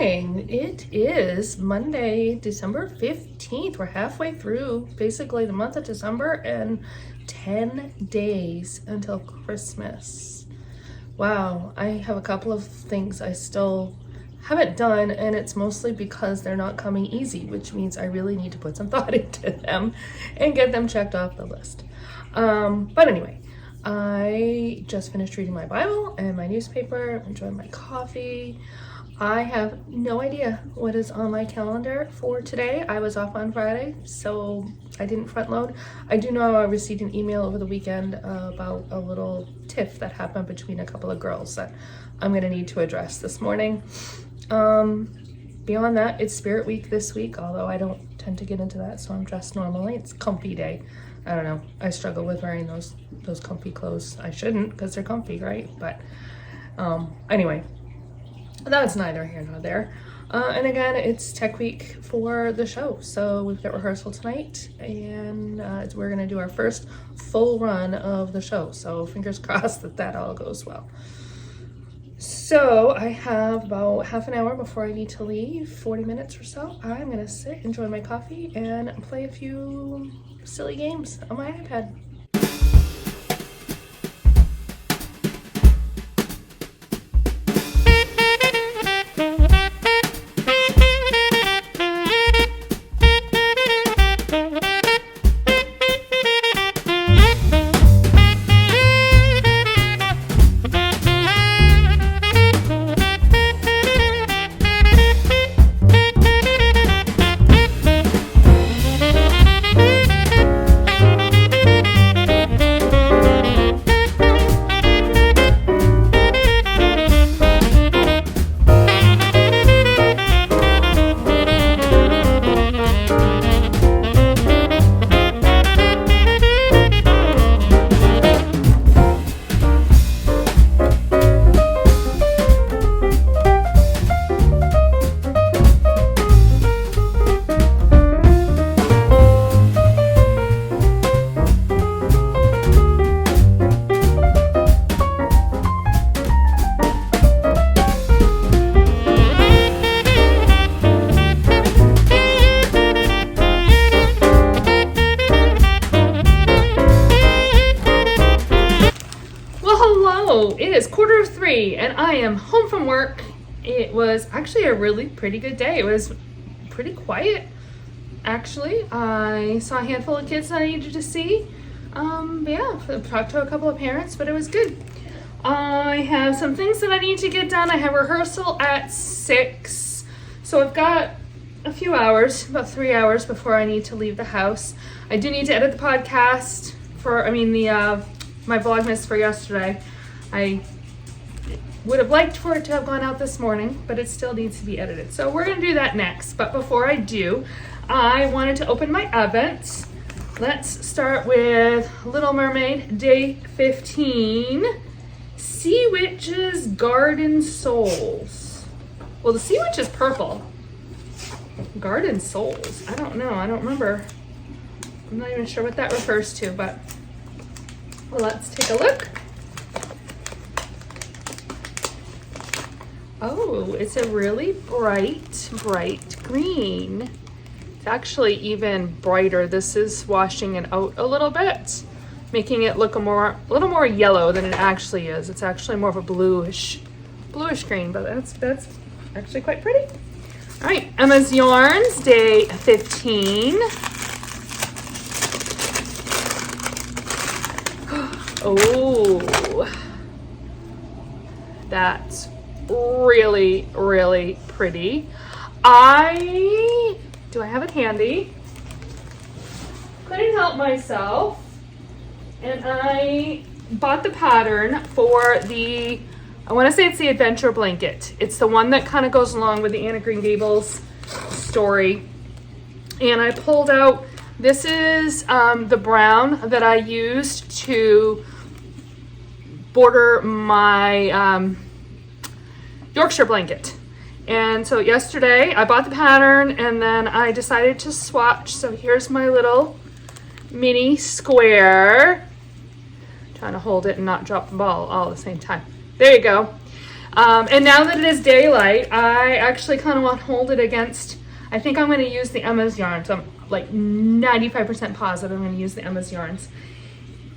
morning. It is Monday, December 15th. We're halfway through basically the month of December and 10 days until Christmas. Wow, I have a couple of things I still haven't done, and it's mostly because they're not coming easy, which means I really need to put some thought into them and get them checked off the list. But anyway, I just finished reading my Bible and my newspaper, enjoying my coffee. I have no idea what is on my calendar for today. I was off on Friday, so I didn't front load. I do know I received an email over the weekend about a little tiff that happened between a couple of girls that I'm gonna need to address this morning. Beyond that, it's Spirit Week this week, although I don't tend to get into that, so I'm dressed normally. It's comfy day. I don't know. I struggle with wearing those comfy clothes. I shouldn't, because they're comfy, right? But anyway, that's neither here nor there. And again, it's Tech Week for the show. So we've got rehearsal tonight, and we're going to do our first full run of the show. So fingers crossed that all goes well. So I have about half an hour before I need to leave, 40 minutes or so. I'm going to sit, enjoy my coffee, and play a few silly games on my iPad. It is 2:45 and I am home from work. It was actually a really pretty good day. It was pretty quiet, actually. I saw a handful of kids that I needed to see. Yeah, talked to a couple of parents, but it was good. I have some things that I need to get done. I have rehearsal at 6, so I've got a few hours, about 3 hours before I need to leave the house. I do need to edit the podcast my Vlogmas for yesterday. I would have liked for it to have gone out this morning, but it still needs to be edited. So we're gonna do that next. But before I do, I wanted to open my Advent. Let's start with Little Mermaid, day 15. Sea Witch's Garden Souls. Well, the Sea Witch is purple. Garden Souls, I don't know, I don't remember. I'm not even sure what that refers to, but well, let's take a look. Oh, it's a really bright green. It's actually even brighter. This is washing it out a little bit, making it look a little more yellow than it actually is. It's actually more of a bluish green, but that's actually quite pretty. All right, Emma's Yarns, day 15. Oh, that's really, really pretty. Do I have it handy? Couldn't help myself, and I bought the pattern for I want to say it's the adventure blanket. It's the one that kind of goes along with the Anne of Green Gables story. And I pulled out, this is the brown that I used to border my Yorkshire blanket. And so yesterday I bought the pattern and then I decided to swatch. So here's my little mini square. Trying to hold it and not drop the ball all at the same time. There you go. And now that it is daylight, I actually kind of want to hold it against, I think I'm going to use the Emma's yarns. I'm like 95% positive I'm going to use the Emma's yarns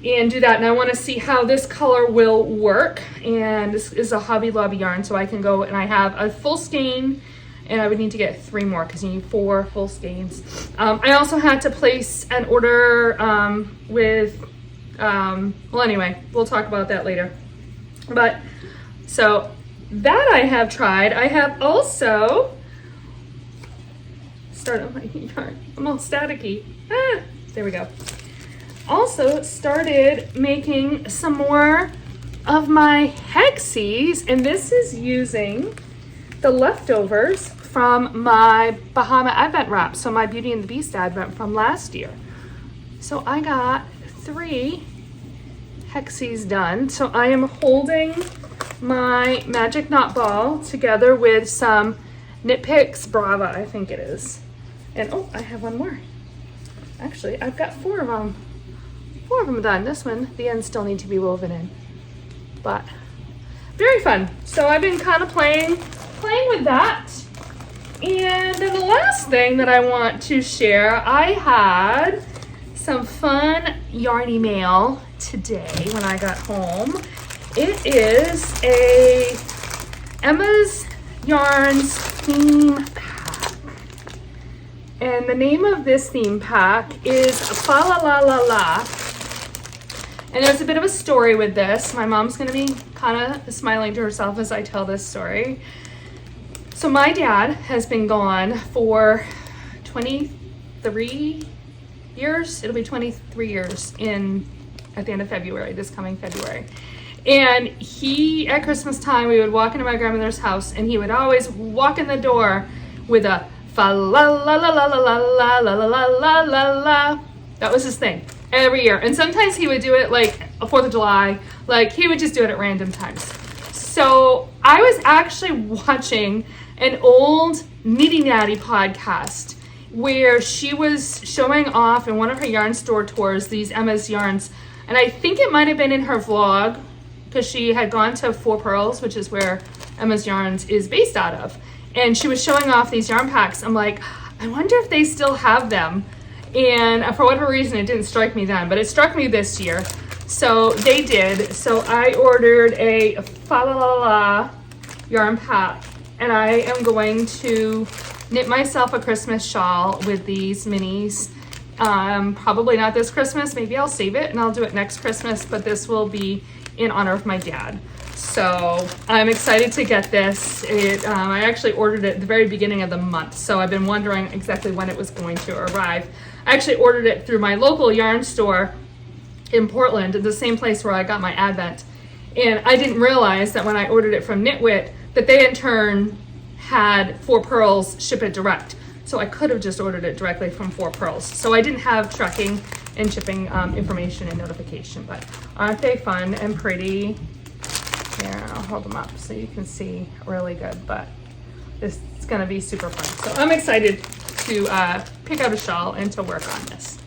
and do that. And I want to see how this color will work. And this is a Hobby Lobby yarn, so I can go and I have a full skein, and I would need to get 3 more because you need 4 full skeins. I also had to place an order well, anyway, we'll talk about that later. But so that I have tried. I have also started my yarn. I'm all staticky. There we go. Also started making some more of my hexies, and this is using the leftovers from my Bahama Advent wrap, so my Beauty and the Beast Advent from last year. So I got 3 hexies done. So I am holding my Magic Knot Ball together with some Knit Picks Brava, I think it is. And oh, I have one more. Actually, I've got 4 of them. 4 of them done. This one, the ends still need to be woven in. But very fun. So I've been kind of playing with that. And then the last thing that I want to share, I had some fun Yarny mail today when I got home. It is a Emma's Yarns theme pack. And the name of this theme pack is Fa La La La La. And there's a bit of a story with this. My mom's gonna be kind of smiling to herself as I tell this story. So my dad has been gone for 23 years. It'll be 23 years at the end of February, this coming February. And he, at Christmas time, we would walk into my grandmother's house, and he would always walk in the door with a fa la la la la la la la la la la la la. That was his thing every year. And sometimes he would do it like a 4th of July. Like, he would just do it at random times. So I was actually watching an old Knitty Natty podcast where she was showing off in one of her yarn store tours these Emma's yarns. And I think it might have been in her vlog, because she had gone to 4 Pearls, which is where Emma's Yarns is based out of. And she was showing off these yarn packs. I'm like, I wonder if they still have them. And for whatever reason, it didn't strike me then, but it struck me this year. So they did. So I ordered a Fa La La La yarn pack, and I am going to knit myself a Christmas shawl with these minis. Probably not this Christmas. Maybe I'll save it and I'll do it next Christmas, but this will be in honor of my dad. So I'm excited to get this. I actually ordered it at the very beginning of the month, so I've been wondering exactly when it was going to arrive. I actually ordered it through my local yarn store in Portland, the same place where I got my Advent. And I didn't realize that when I ordered it from Knitwit, that they in turn had 4 Pearls ship it direct. So I could have just ordered it directly from 4 Pearls. So I didn't have tracking and shipping information and notification, but aren't they fun and pretty? Here, I'll hold them up so you can see really good, but this is gonna be super fun. So I'm excited to pick out a shawl and to work on this.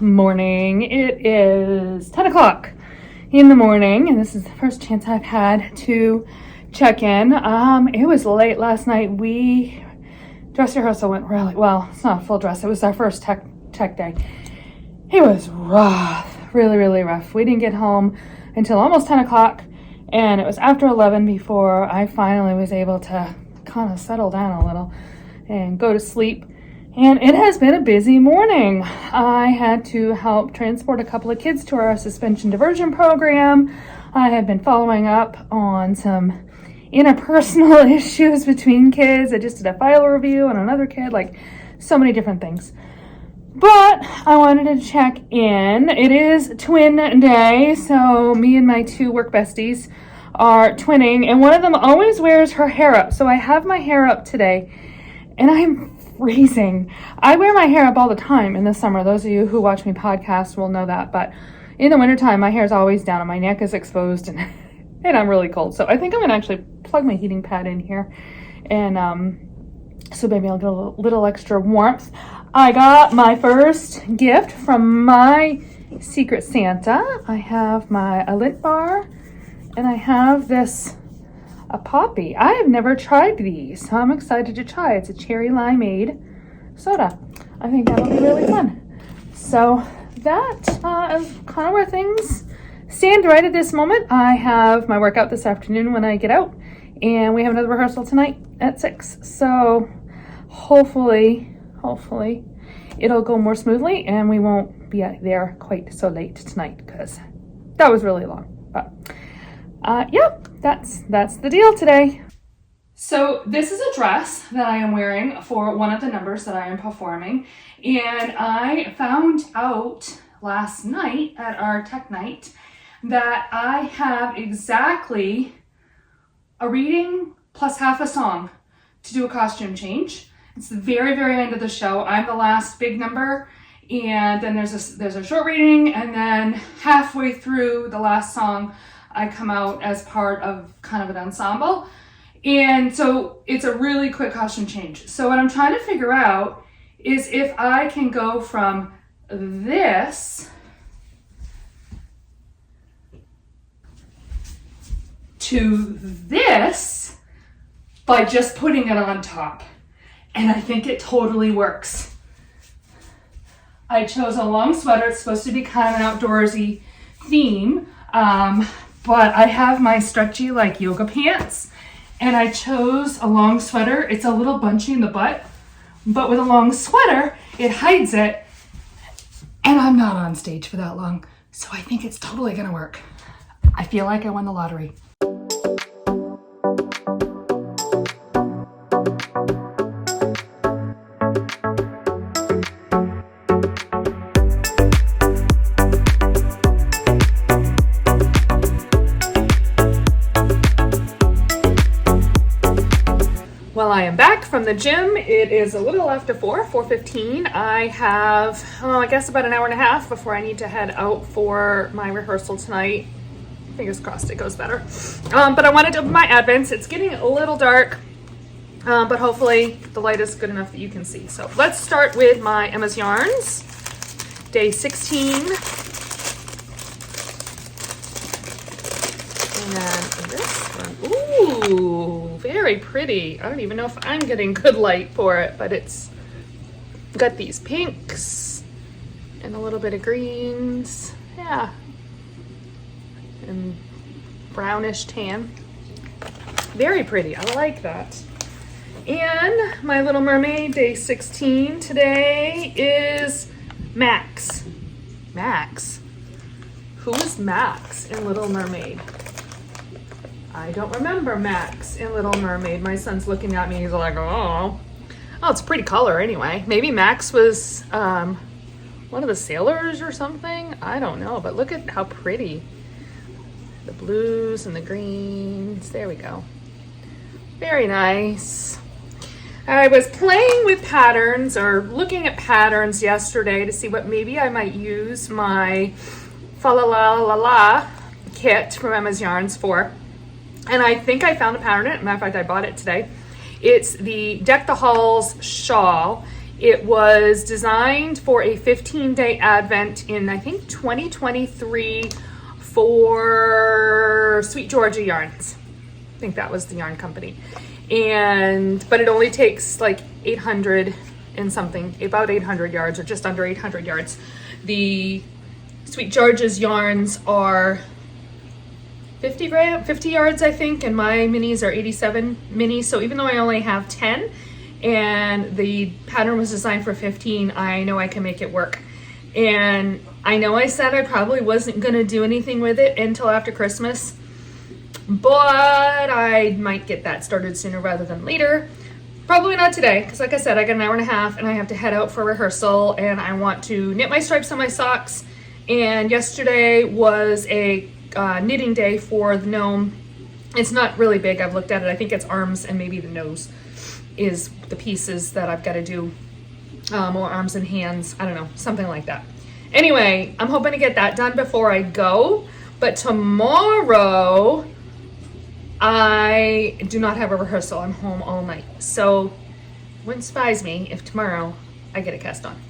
morning. It is 10 o'clock in the morning, and this is the first chance I've had to check in. It was late last night. Dress rehearsal went really well. It's not a full dress. It was our first tech day. It was rough, really, really rough. We didn't get home until almost 10 o'clock, and it was after 11 before I finally was able to kind of settle down a little and go to sleep. And it has been a busy morning. I had to help transport a couple of kids to our suspension diversion program. I have been following up on some interpersonal issues between kids. I just did a file review on another kid, like so many different things. But I wanted to check in. It is twin day, so me and my two work besties are twinning, and one of them always wears her hair up. So I have my hair up today, and I'm freezing. I wear my hair up all the time in the summer. Those of you who watch me podcast will know that. But in the wintertime, my hair is always down and my neck is exposed, and I'm really cold. So I think I'm going to actually plug my heating pad in here. And so maybe I'll get a little extra warmth. I got my first gift from my Secret Santa. I have a lint bar, and I have a poppy. I have never tried these, so I'm excited to try. It's a cherry limeade soda. I think that'll be really fun. So that is kind of where things stand right at this moment. I have my workout this afternoon when I get out, and we have another rehearsal tonight at 6. So hopefully it'll go more smoothly and we won't be there quite so late tonight, because that was really long. But yeah, that's the deal today. So this is a dress that I am wearing for one of the numbers that I am performing, and I found out last night at our tech night that I have exactly a reading plus half a song to do a costume change. It's the very, very end of the show. I'm the last big number, and then there's a short reading, and then halfway through the last song I come out as part of kind of an ensemble. And so it's a really quick costume change. So what I'm trying to figure out is if I can go from this to this by just putting it on top. And I think it totally works. I chose a long sweater. It's supposed to be kind of an outdoorsy theme. But I have my stretchy like yoga pants, and I chose a long sweater. It's a little bunchy in the butt, but with a long sweater, it hides it. And I'm not on stage for that long, so I think it's totally gonna work. I feel like I won the lottery. Well, I am back from the gym. It is a little after 4:15. I have, I guess about an hour and a half before I need to head out for my rehearsal tonight. Fingers crossed it goes better. But I wanted to open my Advents. It's getting a little dark, but hopefully the light is good enough that you can see. So let's start with my Emma's Yarns, day 16. And then this one, ooh, very pretty. I don't even know if I'm getting good light for it, but it's got these pinks and a little bit of greens. Yeah. And brownish tan. Very pretty. I like that. And my Little Mermaid, day 16 today is Max. Max? Who is Max in Little Mermaid? I don't remember Max in Little Mermaid. My son's looking at me. He's like, oh. Oh, it's a pretty color anyway. Maybe Max was one of the sailors or something. I don't know, but look at how pretty. The blues and the greens. There we go. Very nice. I was playing with patterns or looking at patterns yesterday to see what maybe I might use my Fa La La La La kit from Emma's Yarns for. And I think I found a pattern in it. Matter of fact, I bought it today. It's the Deck the Halls shawl. It was designed for a 15-day advent in, I think, 2023 for Sweet Georgia Yarns. I think that was the yarn company. But it only takes like 800 and something, about 800 yards or just under 800 yards. The Sweet Georgia's yarns are 50 yards, I think, and my minis are 87 minis. So even though I only have 10 and the pattern was designed for 15, I know I can make it work. And I know I said I probably wasn't gonna do anything with it until after Christmas, but I might get that started sooner rather than later. Probably not today, because like I said, I got an hour and a half and I have to head out for rehearsal, and I want to knit my stripes on my socks. And yesterday was a knitting day for the gnome. It's not really big, I've looked at it. I think it's arms and maybe the nose is the pieces that I've got to do, or arms and hands, I don't know, something like that. Anyway, I'm hoping to get that done before I go, but tomorrow I do not have a rehearsal. I'm home all night. So wouldn't surprise me if tomorrow I get a cast on.